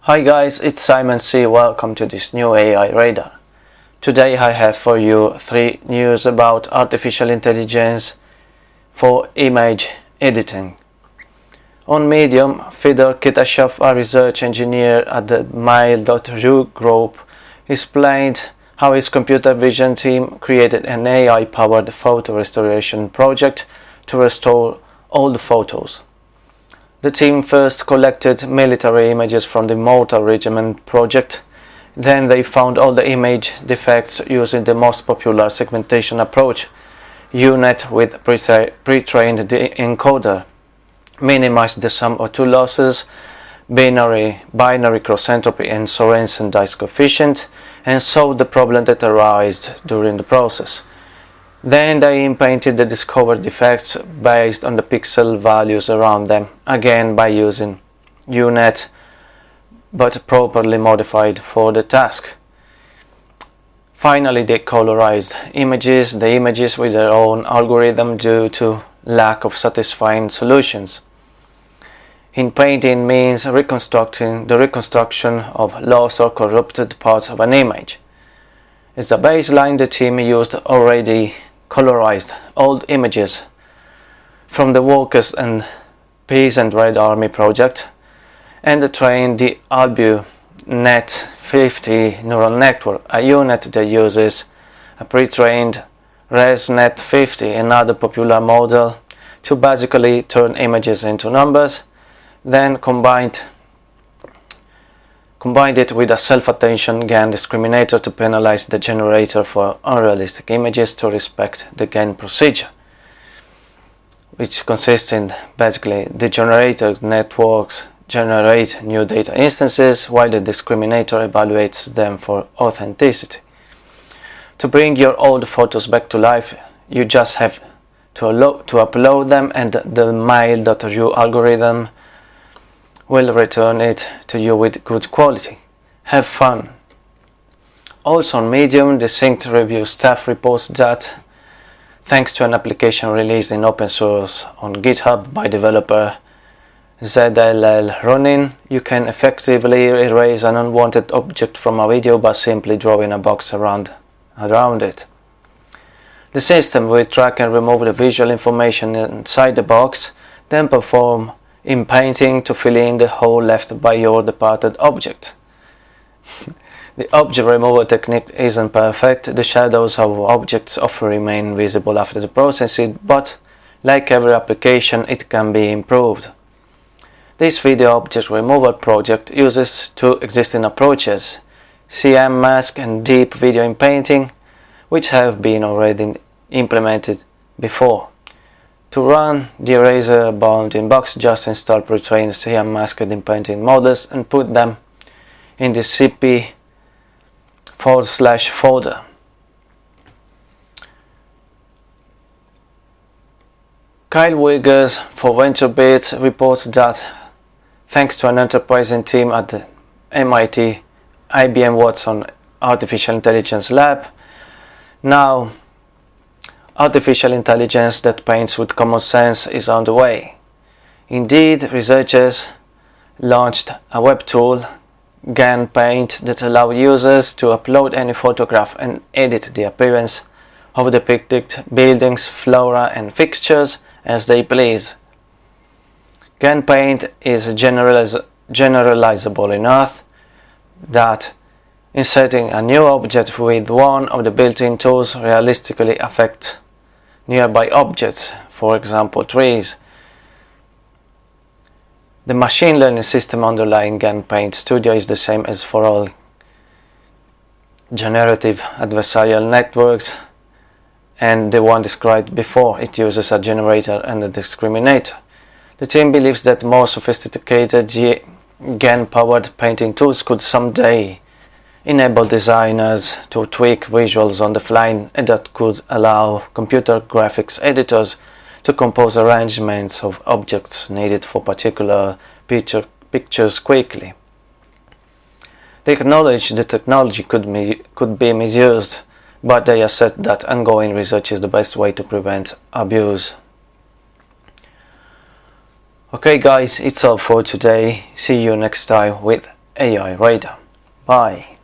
Hi guys, it's Simon C. Welcome to this new AI radar. Today I have for you 3 news about artificial intelligence for image editing. On Medium, Fedor Kitashov, a research engineer at the MIT-IBM group, explained how his computer vision team created an AI-powered photo restoration project to restore old photos. The team first collected military images from the Mortar Regiment project. Then they found all the image defects using the most popular segmentation approach, UNet with pre-trained encoder, minimized the sum of two losses, binary cross entropy and Sorensen dice coefficient, and solved the problem that arose during the process. Then they inpainted the discovered defects based on the pixel values around them, again by using UNet, but properly modified for the task. Finally, they colorized the images with their own algorithm due to lack of satisfying solutions. Inpainting means the reconstruction of lost or corrupted parts of an image. As a baseline, the team used already colorized old images from the Workers and Peasant Red Army project and trained the AlbuNet50 neural network, a unit that uses a pre-trained ResNet50, another popular model, to basically turn images into numbers, then combined it with a self-attention GAN discriminator to penalize the generator for unrealistic images to respect the GAN procedure, which consists in basically the generator networks generate new data instances while the discriminator evaluates them for authenticity. To bring your old photos back to life, you just have to upload them, and the mail.ru algorithm will return it to you with good quality. Have fun! Also on Medium, the SyncedReview staff reports that, thanks to an application released in open source on GitHub by developer ZLL Ronin, you can effectively erase an unwanted object from a video by simply drawing a box around it. The system will track and remove the visual information inside the box, then perform inpainting to fill in the hole left by your departed object. The object removal technique isn't perfect. The shadows of objects often remain visible after the processing, but like every application, it can be improved. This video object removal project uses 2 existing approaches, CM mask and deep video inpainting, which have been already implemented before. To run the eraser bounding box, just install pre-trained CM masked inpainting models and put them in the cp/folder. Kyle Wiggers for VentureBeat reports that, thanks to an enterprising team at the MIT-IBM Watson Artificial Intelligence Lab, now artificial intelligence that paints with common sense is on the way. Indeed, researchers launched a web tool, GAN Paint, that allows users to upload any photograph and edit the appearance of depicted buildings, flora and fixtures as they please. GAN Paint is generalizable enough that inserting a new object with one of the built-in tools realistically affects nearby objects, for example trees. The machine learning system underlying GAN Paint Studio is the same as for all generative adversarial networks and the one described before. It uses a generator and a discriminator. The team believes that more sophisticated GAN-powered painting tools could someday enable designers to tweak visuals on the fly, and that could allow computer graphics editors to compose arrangements of objects needed for particular pictures quickly. They acknowledge the technology could be misused, but they assert that ongoing research is the best way to prevent abuse. Okay guys, it's all for today. See you next time with AI radar. Bye.